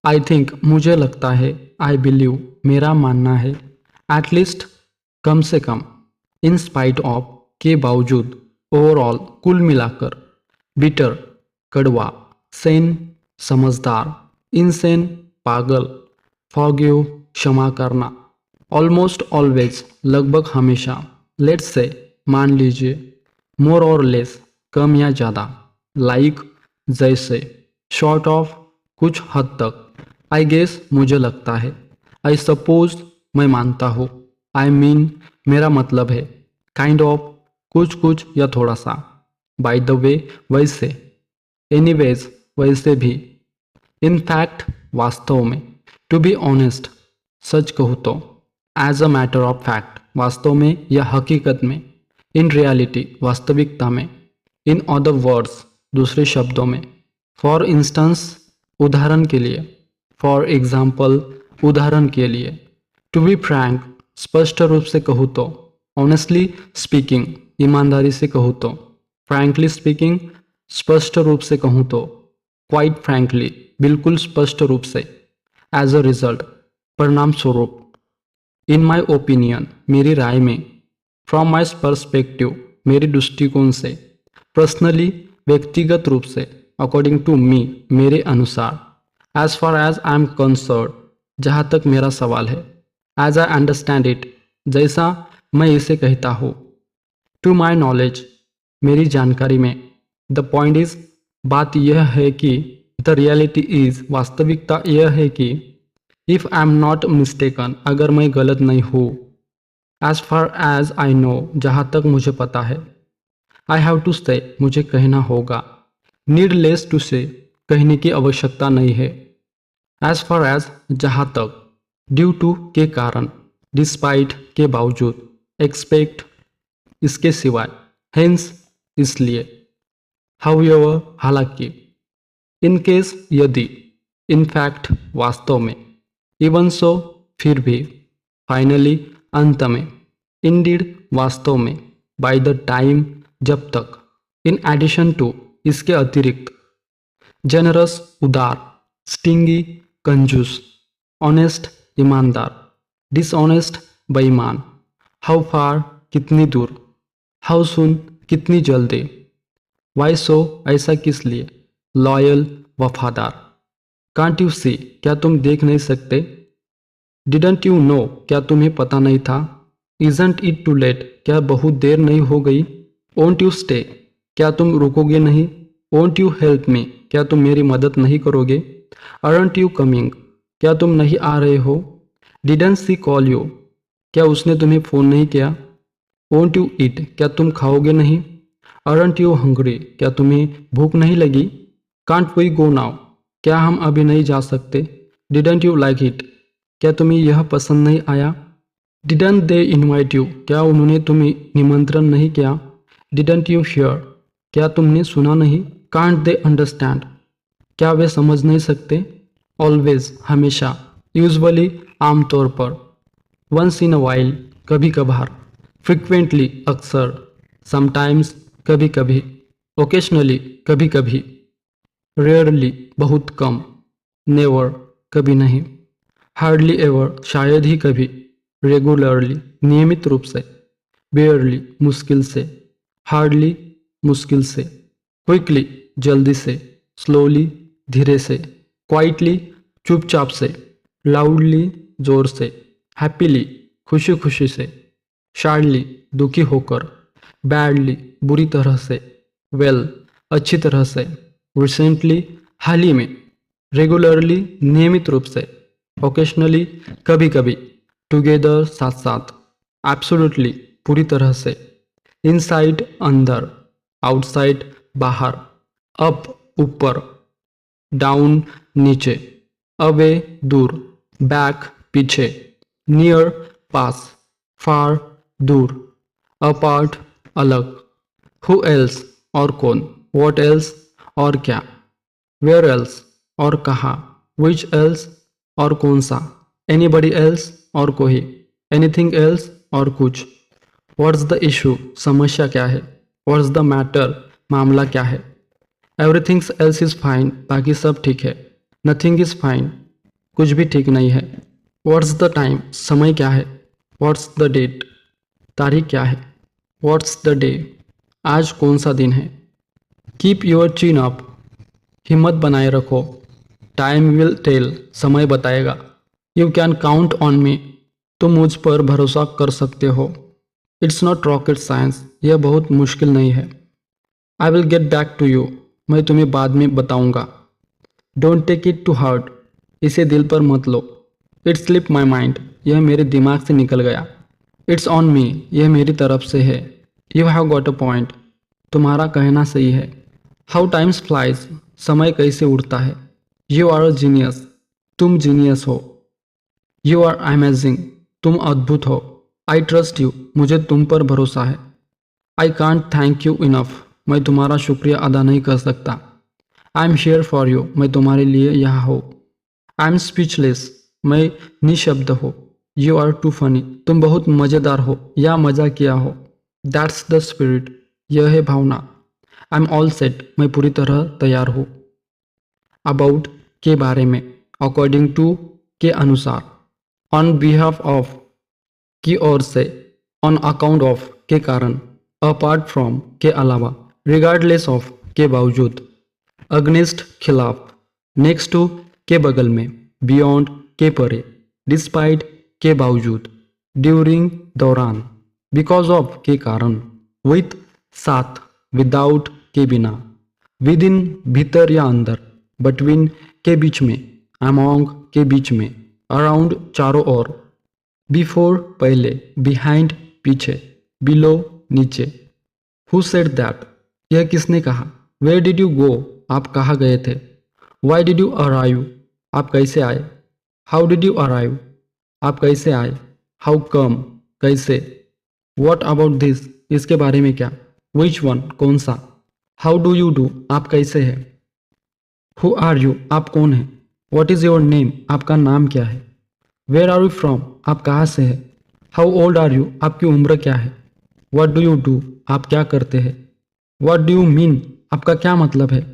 I think मुझे लगता है, आई बिलीव मेरा मानना है, एटलीस्ट कम से कम, इन स्पाइट ऑफ के बावजूद, ओवरऑल कुल मिलाकर, बिटर कड़वा, सेन समझदार, इनसेन पागल, फॉरगिव क्षमा करना, ऑलमोस्ट ऑलवेज लगभग हमेशा, लेट्स से मान लीजिए, मोर और लेस कम या ज़्यादा, लाइक जैसे, शॉर्ट ऑफ कुछ हद तक, आई गेस मुझे लगता है, आई सपोज मैं मानता हूँ, आई मीन मेरा मतलब है, काइंड ऑफ कुछ कुछ या थोड़ा सा, बाय द वे वैसे, एनीवेज वैसे भी, इन फैक्ट वास्तव में, टू बी ऑनेस्ट सच कहूँ तो, as a matter of fact वास्तव में या हकीकत में, इन रियलिटी वास्तविकता में, इन अदर वर्ड्स दूसरे शब्दों में, फॉर इंस्टेंस उदाहरण के लिए, फॉर एग्जाम्पल उदाहरण के लिए, टू बी फ्रैंक स्पष्ट रूप से कहूँ तो, ऑनेस्टली स्पीकिंग ईमानदारी से कहूँ तो, फ्रैंकली स्पीकिंग स्पष्ट रूप से कहूँ तो, क्वाइट फ्रैंकली बिल्कुल स्पष्ट रूप से, एज अ रिजल्ट परिणाम स्वरूप, इन माई ओपिनियन मेरी राय में, फ्रॉम माई पर्सपेक्टिव मेरी दृष्टिकोण से, पर्सनली व्यक्तिगत रूप से, अकॉर्डिंग टू मी मेरे अनुसार, as far as I am concern जहाँ तक मेरा सवाल है, एज आई अंडरस्टैंड इट जैसा मैं इसे कहता हूँ, टू माई नॉलेज मेरी जानकारी में, द पॉइंट इज बात यह है कि द रियलिटी इज वास्तविकता यह है कि if I am not mistaken अगर मैं गलत नहीं हूँ, as far as I know जहाँ तक मुझे पता है, आई हैव टू से मुझे कहना होगा, नीडलेस टू से कहने की आवश्यकता नहीं है, एज फार एज जहाँ तक, ड्यू टू के कारण, डिस्पाइट के बावजूद, एक्सपेक्ट इसके सिवाय, हेंस इसलिए, हाउएवर हालांकि, इन केस यदि, इन फैक्ट वास्तव में, इवन सो फिर भी, फाइनली अंत में, इंडीड वास्तव में, बाय द टाइम जब तक, इन एडिशन टू इसके अतिरिक्त, जेनरस उदार, स्टिंगी कंजूस, ऑनेस्ट ईमानदार, डिसऑनेस्ट बेईमान, हाउ फार कितनी दूर, हाउ सुन कितनी जल्दी, वाई सो ऐसा किस लिए, लॉयल वफादार, कांट यू सी क्या तुम देख नहीं सकते, डिडंट यू नो क्या तुम्हें पता नहीं था, इजंट इट टू लेट क्या बहुत देर नहीं हो गई, वोंट यू स्टे क्या तुम रुकोगे नहीं, वोंट यू हेल्प मी क्या तुम मेरी मदद नहीं करोगे, अरंट यू कमिंग क्या तुम नहीं आ रहे हो, डिडंट सी कॉल यू क्या उसने तुम्हें फ़ोन नहीं किया, वोंट यू ईट क्या तुम खाओगे नहीं, अरंट यू हंग्री क्या तुम्हें भूख नहीं लगी, कांट वी गो नाउ क्या हम अभी नहीं जा सकते, डिडंट यू लाइक इट क्या तुम्हें यह पसंद नहीं आया, डिडंट दे इनवाइट यू क्या उन्होंने तुम्हें निमंत्रण नहीं किया, डिडंट यू हियर क्या तुमने सुना नहीं, कांट दे अंडरस्टैंड क्या वे समझ नहीं सकते, ऑलवेज हमेशा, यूजुअली आमतौर पर, वंस इन अ वाइल कभी कभार, फ्रिक्वेंटली अक्सर, समटाइम्स कभी कभी, ओकेशनली कभी कभी, रेयरली बहुत कम, नेवर कभी नहीं, हार्डली एवर शायद ही कभी, रेगुलरली नियमित रूप से, बेयरली मुश्किल से, हार्डली मुश्किल से, क्विकली जल्दी से, स्लोली धीरे से, क्वाइटली चुपचाप से, लाउडली जोर से, हैप्पीली खुशी खुशी से, सैडली दुखी होकर, बैडली बुरी तरह से, वेल अच्छी तरह से, रिसेंटली हाल ही में, रेगुलरली नियमित रूप से, ओकेशनली कभी कभी, टुगेदर साथ साथ, एब्सोल्युटली पूरी तरह से, इनसाइड अंदर, आउटसाइड बाहर, अप ऊपर, डाउन नीचे, अवे दूर, बैक पीछे, नियर पास, फार दूर, अपार्ट अलग, हु एल्स और कौन, व्हाट एल्स और क्या, वेयर एल्स और कहाँ, विच एल्स और कौन सा, एनीबडी एल्स और कोई, एनीथिंग एल्स और कुछ, व्हाट्स द इशू समस्या क्या है, व्हाट्स द मैटर मामला क्या है, एवरीथिंग एल्स इज फाइन बाकी सब ठीक है, नथिंग इज फाइन कुछ भी ठीक नहीं है। व्हाट्स द टाइम, समय क्या है। व्हाट्स द डेट, तारीख क्या है। व्हाट्स द डे, आज कौन सा दिन है। कीप योर चिन अप, हिम्मत बनाए रखो। टाइम विल टेल, समय बताएगा। You can count on me, तुम मुझ पर भरोसा कर सकते हो। इट्स नॉट रॉकेट साइंस, यह बहुत मुश्किल नहीं है। I will get back to you, मैं तुम्हें बाद में बताऊंगा। Don't take it to heart, इसे दिल पर मत लो। इट स्लिप माई माइंड, यह मेरे दिमाग से निकल गया। इट्स ऑन मी, यह मेरी तरफ से है। You have got a point, तुम्हारा कहना सही है। हाउ टाइम्स फ्लाइज, समय कैसे उड़ता है। यू आर अ जीनियस, तुम जीनियस हो। यू आर अमेजिंग, तुम अद्भुत हो। आई ट्रस्ट यू, मुझे तुम पर भरोसा है। I can't thank you enough, मैं तुम्हारा शुक्रिया अदा नहीं कर सकता। I am share for you, मैं तुम्हारे लिए यहाँ हूँ। आई एम स्पीचलेस, मैं निशब्द हो। यू आर टू फनी, तुम बहुत मज़ेदार हो या मज़ा किया हो। दैट्स द स्पिरिट, यह है भावना। आई एम ऑल सेट, मैं पूरी तरह तैयार हूँ। अबाउट, के बारे में। अकॉर्डिंग टू, के अनुसार। ऑन बिहाफ ऑफ, की ओर से। ऑन अकाउंट ऑफ, के कारण। अपार्ट फ्रॉम, के अलावा। रिगार्डलेस ऑफ, के बावजूद। अगेंस्ट, खिलाफ। नेक्स्ट टू, के बगल में। बियॉन्ड, के परे। डिस्पाइट, के बावजूद। ड्यूरिंग, दौरान। बिकॉज ऑफ, के कारण। विथ, साथ। विदाउट, के बिना। विद इन, भीतर या अंदर। बिटवीन, के बीच में। अमोंग, के बीच में। अराउंड, चारों ओर। बिफोर, पहले। बिहाइंड, पीछे। बिलो, नीचे। हु सेड दैट, यह किसने कहा। वेयर डिड यू गो, आप कहाँ गए थे। वाई डिड यू अराइव, आप कैसे आए। हाउ डिड यू अराइव, आप कैसे आए। हाउ कम, कैसे। वॉट अबाउट दिस, इसके बारे में क्या। विच वन, कौन सा। हाउ डू यू डू, आप कैसे हैं। हु आर यू, आप कौन हैं। वॉट इज़ योर नेम, आपका नाम क्या है। वेयर आर यू फ्रॉम, आप कहाँ से हैं। हाउ ओल्ड आर यू, आपकी उम्र क्या है। वट डू यू डू, आप क्या करते हैं। वट डू यू मीन, आपका क्या मतलब है।